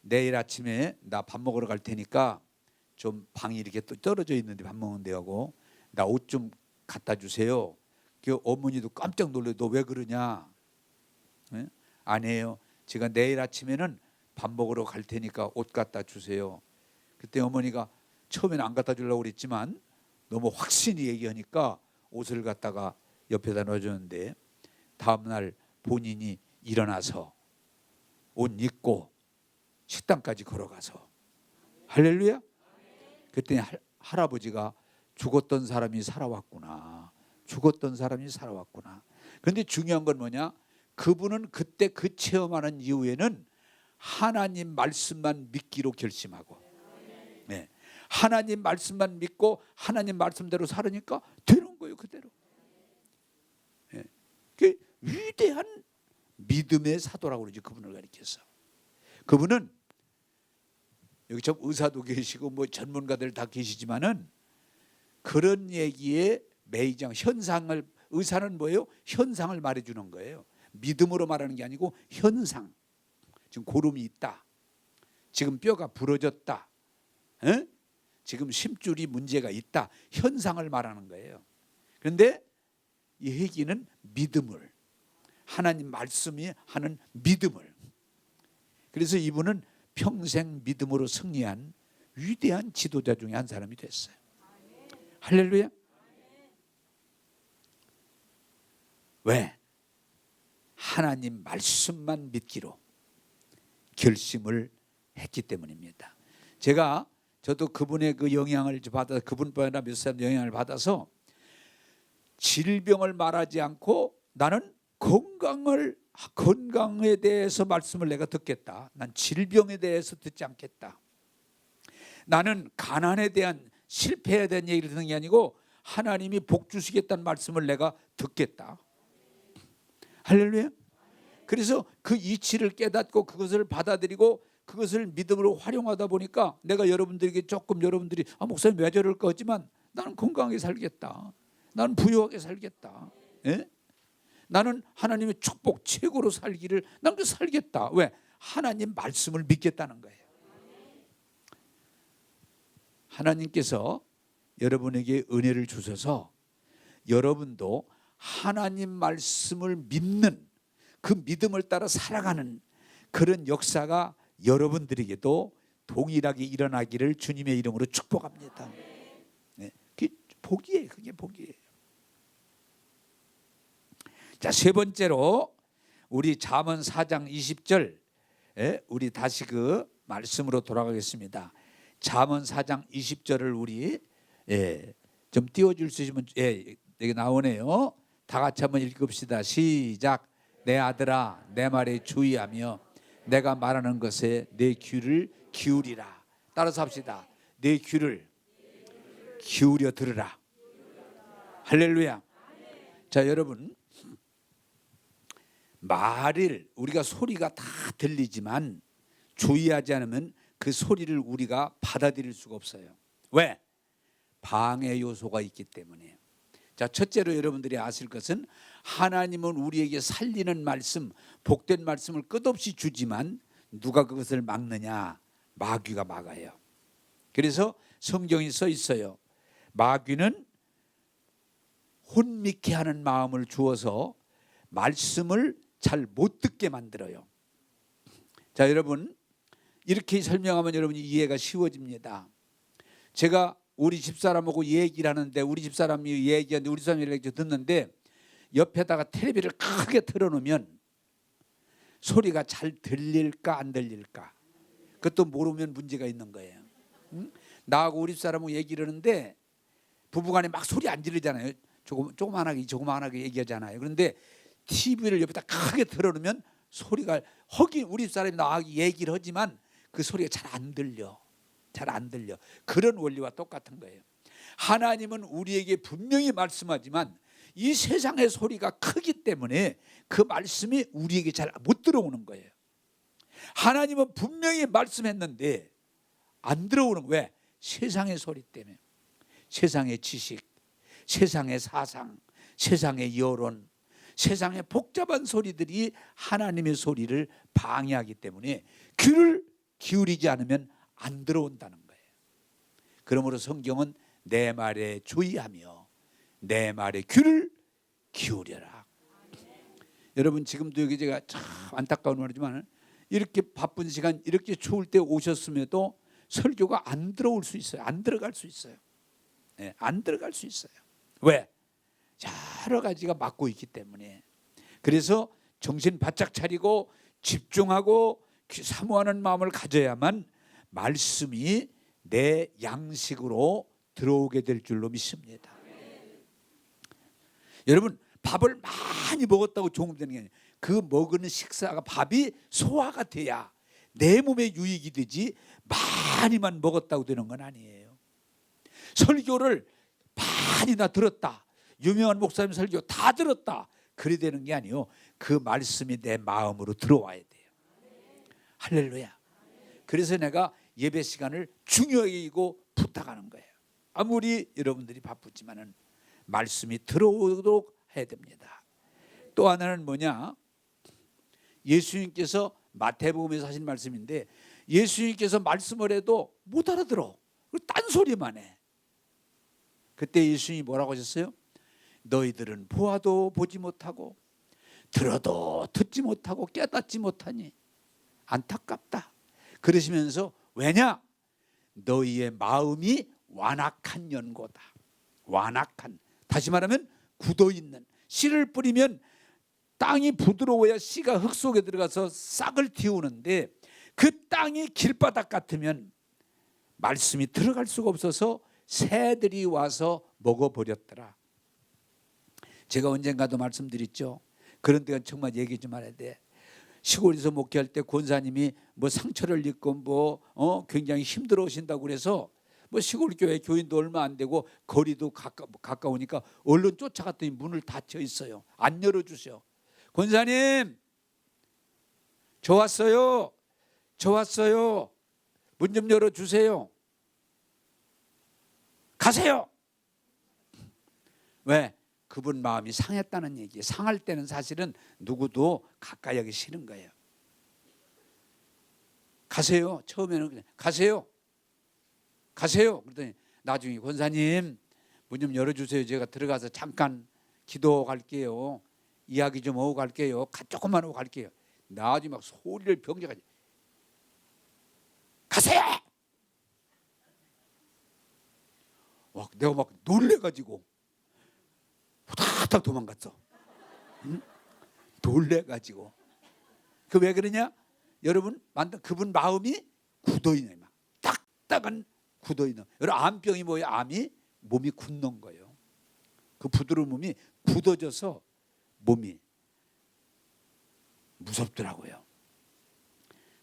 내일 아침에 나 밥 먹으러 갈 테니까 좀 방이 이렇게 또 떨어져 있는데 밥 먹는 데하고 나 옷 좀 갖다 주세요. 그 어머니도 깜짝 놀래. 너 왜 그러냐? 아니에요. 제가 내일 아침에는 밥 먹으러 갈 테니까 옷 갖다 주세요. 그때 어머니가 처음에는 안 갖다 주려고 그랬지만 너무 확신이 얘기하니까 옷을 갖다가 옆에다 넣어줬는데 다음날 본인이 일어나서 옷 입고 식당까지 걸어가서 할렐루야. 그때 할아버지가 죽었던 사람이 살아왔구나. 죽었던 사람이 살아왔구나. 그런데 중요한 건 뭐냐? 그분은 그때 그 체험하는 이후에는 하나님 말씀만 믿기로 결심하고 하나님 말씀만 믿고 하나님 말씀대로 살으니까 되는 거예요. 그대로. 그 위대한 믿음의 사도라고 그러죠. 그분을 가리켜서. 그분은 여기 좀 의사도 계시고 뭐 전문가들 다 계시지만은 그런 얘기에 매이장 현상을, 의사는 뭐예요? 현상을 말해주는 거예요. 믿음으로 말하는 게 아니고 현상. 지금 고름이 있다. 지금 뼈가 부러졌다. 지금 심줄이 문제가 있다. 현상을 말하는 거예요. 그런데 이 혜기는 믿음을, 하나님 말씀이 하는 믿음을. 그래서 이분은 평생 믿음으로 승리한 위대한 지도자 중에 한 사람이 됐어요. 할렐루야. 왜? 하나님 말씀만 믿기로 결심을 했기 때문입니다. 저도 그분의 그 영향을 받아, 그분보다 몇 사람 영향을 받아서 질병을 말하지 않고 나는 건강에 대해서 말씀을 내가 듣겠다. 난 질병에 대해서 듣지 않겠다. 나는 가난에 대한, 실패에 대한 얘기를 듣는 게 아니고 하나님이 복 주시겠다는 말씀을 내가 듣겠다. 할렐루야. 그래서 그 이치를 깨닫고 그것을 받아들이고 그것을 믿음으로 활용하다 보니까 내가 여러분들에게 여러분들이 목사님 왜 저럴까 하지만 나는 건강하게 살겠다. 나는 부유하게 살겠다. 예? 나는 하나님의 축복 최고로 살기를 나는 살겠다. 왜? 하나님 말씀을 믿겠다는 거예요. 하나님께서 여러분에게 은혜를 주셔서 여러분도 하나님 말씀을 믿는 그 믿음을 따라 살아가는 그런 역사가 여러분들에게도 동일하게 일어나기를 주님의 이름으로 축복합니다. 네, 그게 복이에요. 그게 복이에요. 자, 세 번째로 우리 잠언 4장 20절 우리 다시 그 말씀으로 돌아가겠습니다. 잠언 4장 20절을 우리 좀 띄워줄 수 있으면 여기 나오네요. 다 같이 한번 읽읍시다. 시작. 내 아들아 내 말에 주의하며 내가 말하는 것에 내 귀를 기울이라. 따라서 합시다. 내 귀를 기울여 들으라. 할렐루야. 자, 여러분, 말을 우리가 소리가 다 들리지만 주의하지 않으면 그 소리를 우리가 받아들일 수가 없어요. 왜? 방해 요소가 있기 때문에. 자, 첫째로 여러분들이 아실 것은 하나님은 우리에게 살리는 말씀, 복된 말씀을 끝없이 주지만 누가 그것을 막느냐? 마귀가 막아요. 그래서 성경이 써 있어요. 마귀는 혼미케 하는 마음을 주어서 말씀을 잘 못 듣게 만들어요. 자, 여러분, 이렇게 설명하면 여러분이 이해가 쉬워집니다. 제가 우리 집사람하고 얘기를 하는데 우리 집사람이 얘기하는데 우리 집사람이 이렇게 듣는데 옆에다가 텔레비를 크게 틀어놓으면 소리가 잘 들릴까 안 들릴까? 그것도 모르면 문제가 있는 거예요. 응? 나하고 우리 집사람하고 얘기를 하는데 부부간에 막 소리 안 지르잖아요. 조그만하게 얘기하잖아요. 그런데 TV를 옆에다 크게 틀어놓으면 소리가 우리 집사람이 나하고 얘기를 하지만 그 소리가 잘 안 들려. 잘 안 들려. 그런 원리와 똑같은 거예요. 하나님은 우리에게 분명히 말씀하지만 이 세상의 소리가 크기 때문에 그 말씀이 우리에게 잘 못 들어오는 거예요. 하나님은 분명히 말씀했는데 안 들어오는 거예요. 왜? 세상의 소리 때문에. 세상의 지식, 세상의 사상, 세상의 여론, 세상의 복잡한 소리들이 하나님의 소리를 방해하기 때문에 귀를 기울이지 않으면 안 들어온다는 거예요. 그러므로 성경은 내 말에 주의하며 내 말에 귀를 기울여라. 여러분, 지금도 여기 제가 참 안타까운 말이지만 이렇게 바쁜 시간, 이렇게 추울 때 오셨음에도 설교가 안 들어올 수 있어요. 안 들어갈 수 있어요. 네, 안 들어갈 수 있어요. 왜? 여러 가지가 막고 있기 때문에. 그래서 정신 바짝 차리고 집중하고 사모하는 마음을 가져야만 말씀이 내 양식으로 들어오게 될 줄로 믿습니다. 여러분, 밥을 많이 먹었다고 종음되는 게 아니에요. 그 먹는 식사가 밥이 소화가 돼야 내 몸에 유익이 되지 많이만 먹었다고 되는 건 아니에요. 설교를 많이나 들었다, 유명한 목사님 설교 다 들었다, 그래 되는 게 아니에요. 그 말씀이 내 마음으로 들어와야 돼요. 할렐루야. 그래서 내가 예배 시간을 중요하게 여기고 부탁하는 거예요. 아무리 여러분들이 바쁘지만은 말씀이 들어오도록 해야 됩니다. 또 하나는 뭐냐? 예수님께서 마태복음에서 하신 말씀인데 예수님께서 말씀을 해도 못 알아들어. 딴소리만 해. 그때 예수님이 뭐라고 하셨어요? 너희들은 보아도 보지 못하고 들어도 듣지 못하고 깨닫지 못하니 안타깝다. 그러시면서 왜냐? 너희의 마음이 완악한 연고다. 완악한, 다시 말하면 굳어있는, 씨를 뿌리면 땅이 부드러워야 씨가 흙 속에 들어가서 싹을 틔우는데 그 땅이 길바닥 같으면 말씀이 들어갈 수가 없어서 새들이 와서 먹어버렸더라. 제가 언젠가도 말씀드렸죠. 그런 데가 정말 얘기 좀 말해야 돼. 시골에서 목회할 때 권사님이 뭐 상처를 입고 굉장히 힘들어 오신다고 그래서 뭐 시골 교회 교인도 얼마 안 되고 거리도 가까우니까 얼른 쫓아갔더니 문을 닫혀 있어요. 안 열어주셔. 권사님, 저 왔어요. 문 좀 열어주세요. 가세요. 왜? 그분 마음이 상했다는 얘기예요. 상할 때는 사실은 누구도 가까이 하기 싫은 거예요. 가세요. 처음에는 그냥 가세요. 그랬더니 나중에 권사님 문 좀 열어주세요. 제가 들어가서 잠깐 기도 갈게요. 이야기 좀 하고 갈게요. 조금만 하고 갈게요. 나중에 막 소리를 병자가지. 가세요. 와, 내가 막 놀래가지고 후다닥 도망갔어. 응? 놀래가지고. 그 왜 그러냐? 여러분, 그분 마음이 굳어있는 막 딱딱한 굳어있는. 여러분, 암병이 뭐예요? 암이 몸이 굳는 거예요. 그 부드러운 몸이 굳어져서 몸이 무섭더라고요.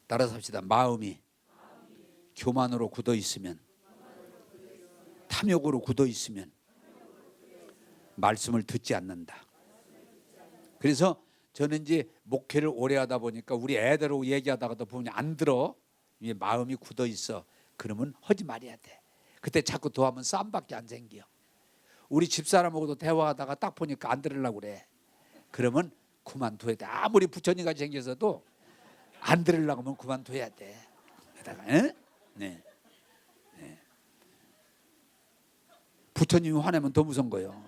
따라서 합시다. 마음이 교만으로 굳어 있으면, 탐욕으로 굳어 있으면 말씀을 듣지 않는다. 그래서 저는 이제 목회를 오래 하다 보니까 우리 애들하고 얘기하다가도 보면 안 들어. 마음이 굳어 있어. 그러면 하지 말아야 돼. 그때 자꾸 더 하면 싸움밖에 안 생겨. 우리 집사람하고도 대화하다가 딱 보니까 안 들으려고 그래. 그러면 그만둬야 돼. 아무리 부처님같이 생겨서도 안 들으려고 하면 그만둬야 돼. 그러다가 네. 부처님이 화내면 더 무서운 거예요.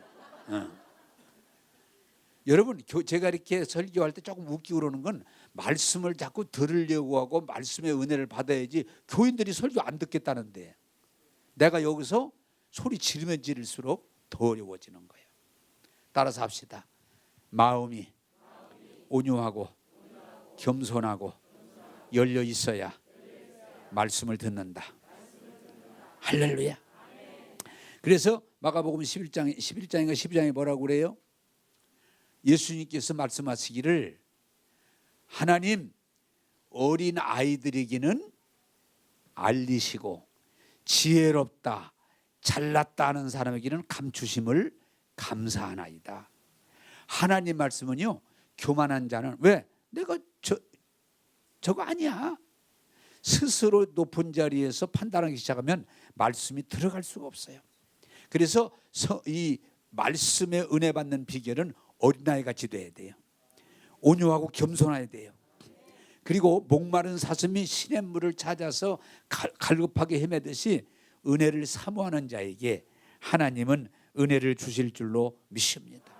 여러분, 제가 이렇게 설교할 때 조금 웃기고 그러는 건 말씀을 자꾸 들으려고 하고 말씀의 은혜를 받아야지 교인들이 설교 안 듣겠다는데 내가 여기서 소리 지르면 지를수록 더 어려워지는 거예요. 따라서 합시다. 마음이 온유하고 겸손하고 열려 있어야 말씀을 듣는다. 할렐루야. 그래서 마가복음 11장인가 12장에 뭐라고 그래요? 예수님께서 말씀하시기를 하나님 어린 아이들에게는 알리시고 지혜롭다 잘났다 하는 사람에게는 감추심을 감사하나이다. 하나님 말씀은요, 교만한 자는 왜? 내가 저거 아니야. 스스로 높은 자리에서 판단하기 시작하면 말씀이 들어갈 수가 없어요. 그래서 이 말씀의 은혜 받는 비결은 어린아이 같이 돼야 돼요. 온유하고 겸손해야 돼요. 그리고 목마른 사슴이 시냇물을 찾아서 갈급하게 헤매듯이 은혜를 사모하는 자에게 하나님은 은혜를 주실 줄로 믿습니다.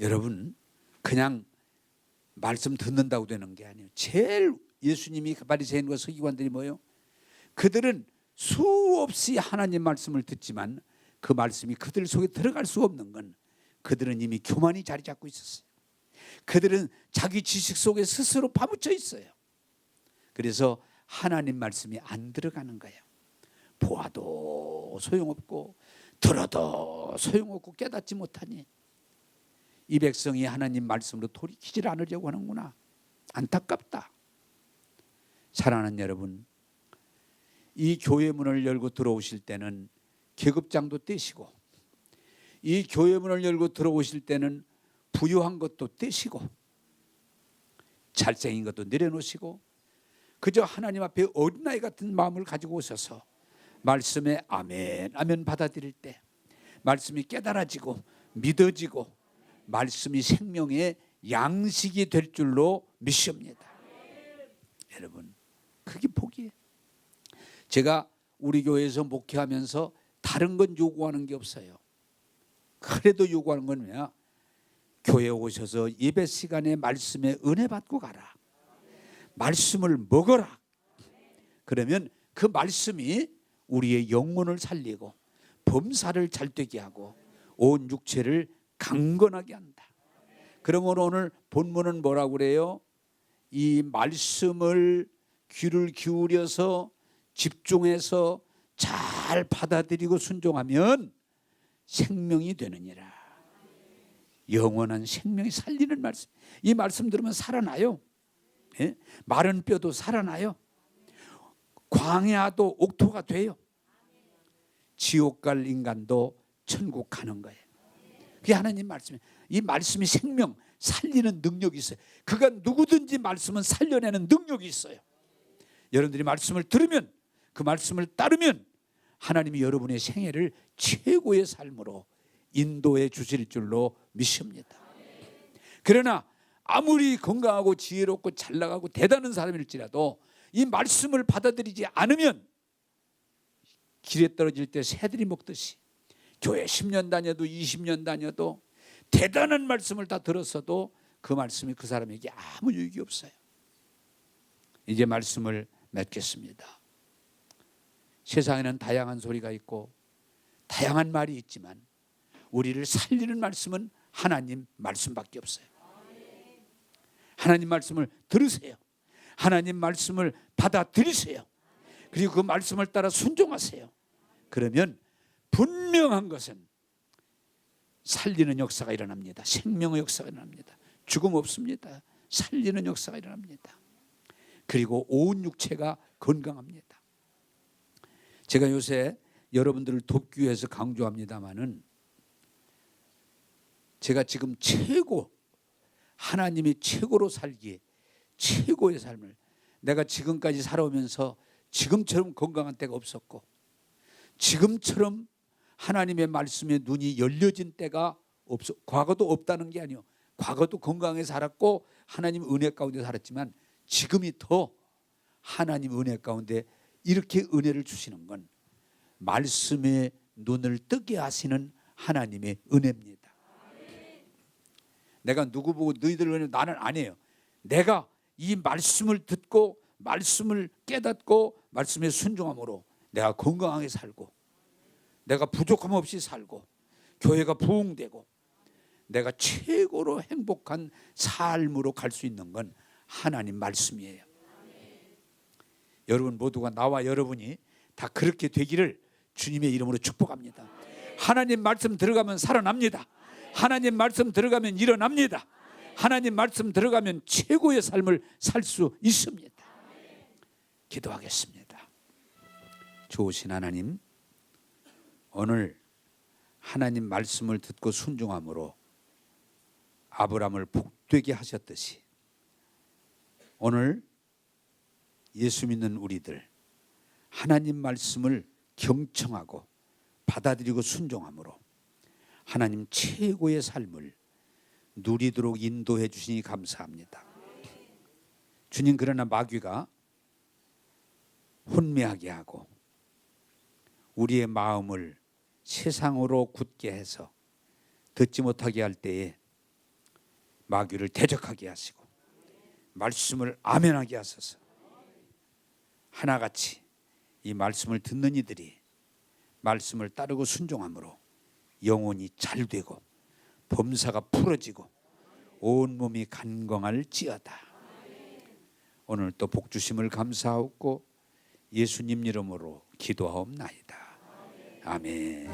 여러분, 그냥 말씀 듣는다고 되는 게 아니에요. 제일 예수님이 바리새인과 서기관들이 뭐예요? 그들은 수없이 하나님 말씀을 듣지만 그 말씀이 그들 속에 들어갈 수 없는 건 그들은 이미 교만이 자리 잡고 있었어요. 그들은 자기 지식 속에 스스로 파묻혀 있어요. 그래서 하나님 말씀이 안 들어가는 거예요. 보아도 소용없고 들어도 소용없고 깨닫지 못하니 이 백성이 하나님 말씀으로 돌이키질 않으려고 하는구나. 안타깝다. 사랑하는 여러분, 이 교회 문을 열고 들어오실 때는 계급장도 떼시고, 이 교회 문을 열고 들어오실 때는 부유한 것도 떼시고, 잘생긴 것도 내려놓으시고, 그저 하나님 앞에 어린아이 같은 마음을 가지고 오셔서 말씀에 아멘 아멘 받아들일 때 말씀이 깨달아지고 믿어지고 말씀이 생명의 양식이 될 줄로 믿습니다. 여러분, 그게 복이에요. 제가 우리 교회에서 목회하면서 다른 건 요구하는 게 없어요. 그래도 요구하는 건 뭐야? 교회에 오셔서 예배 시간에 말씀에 은혜 받고 가라. 말씀을 먹어라. 그러면 그 말씀이 우리의 영혼을 살리고 범사를 잘되게 하고 온 육체를 강건하게 한다. 그러므로 오늘 본문은 뭐라고 그래요? 이 말씀을 귀를 기울여서 집중해서 잘 받아들이고 순종하면 생명이 되느니라. 영원한 생명이 살리는 말씀. 이 말씀 들으면 살아나요. 예? 마른 뼈도 살아나요. 광야도 옥토가 돼요. 지옥 갈 인간도 천국 가는 거예요. 그게 하나님 말씀이에요. 이 말씀이 생명 살리는 능력이 있어요. 그가 누구든지 말씀은 살려내는 능력이 있어요. 여러분들이 말씀을 들으면, 그 말씀을 따르면 하나님이 여러분의 생애를 최고의 삶으로 인도해 주실 줄로 믿습니다. 그러나 아무리 건강하고 지혜롭고 잘나가고 대단한 사람일지라도 이 말씀을 받아들이지 않으면 길에 떨어질 때 새들이 먹듯이 교회 10년 다녀도 20년 다녀도 대단한 말씀을 다 들었어도 그 말씀이 그 사람에게 아무 유익이 없어요. 이제 말씀을 맺겠습니다. 세상에는 다양한 소리가 있고 다양한 말이 있지만 우리를 살리는 말씀은 하나님 말씀밖에 없어요. 하나님 말씀을 들으세요. 하나님 말씀을 받아들이세요. 그리고 그 말씀을 따라 순종하세요. 그러면 분명한 것은 살리는 역사가 일어납니다. 생명의 역사가 일어납니다. 죽음 없습니다. 살리는 역사가 일어납니다. 그리고 온 육체가 건강합니다. 제가 요새 여러분들을 돕기 위해서 강조합니다마는 제가 지금 하나님이 최고로 살기에 최고의 삶을, 내가 지금까지 살아오면서 지금처럼 건강한 때가 없었고 지금처럼 하나님의 말씀에 눈이 열려진 때가 과거도 없다는 게 아니에요. 과거도 건강하게 살았고 하나님 은혜 가운데 살았지만 지금이 더 하나님 은혜 가운데 이렇게 은혜를 주시는 건 말씀에 눈을 뜨게 하시는 하나님의 은혜입니다. 내가 누구 보고 너희들 은혜, 나는 아니에요. 내가 이 말씀을 듣고 말씀을 깨닫고 말씀에 순종함으로 내가 건강하게 살고 내가 부족함 없이 살고 교회가 부흥되고 내가 최고로 행복한 삶으로 갈 수 있는 건 하나님 말씀이에요. 여러분 모두가, 나와 여러분이 다 그렇게 되기를 주님의 이름으로 축복합니다. 하나님 말씀 들어가면 살아납니다. 하나님 말씀 들어가면 일어납니다. 하나님 말씀 들어가면 최고의 삶을 살 수 있습니다. 기도하겠습니다. 좋으신 하나님, 오늘 하나님 말씀을 듣고 순종함으로 아브라함을 복되게 하셨듯이 오늘 예수 믿는 우리들 하나님 말씀을 경청하고 받아들이고 순종함으로 하나님 최고의 삶을 누리도록 인도해 주시니 감사합니다. 주님, 그러나 마귀가 혼미하게 하고 우리의 마음을 세상으로 굳게 해서 듣지 못하게 할 때에 마귀를 대적하게 하시고 말씀을 아멘하게 하소서. 하나같이 이 말씀을 듣는 이들이 말씀을 따르고 순종함으로 영혼이 잘되고 범사가 풀어지고 온몸이 간건할지어다. 오늘 또 복 주심을 감사하고 예수님 이름으로 기도하옵나이다. 아멘.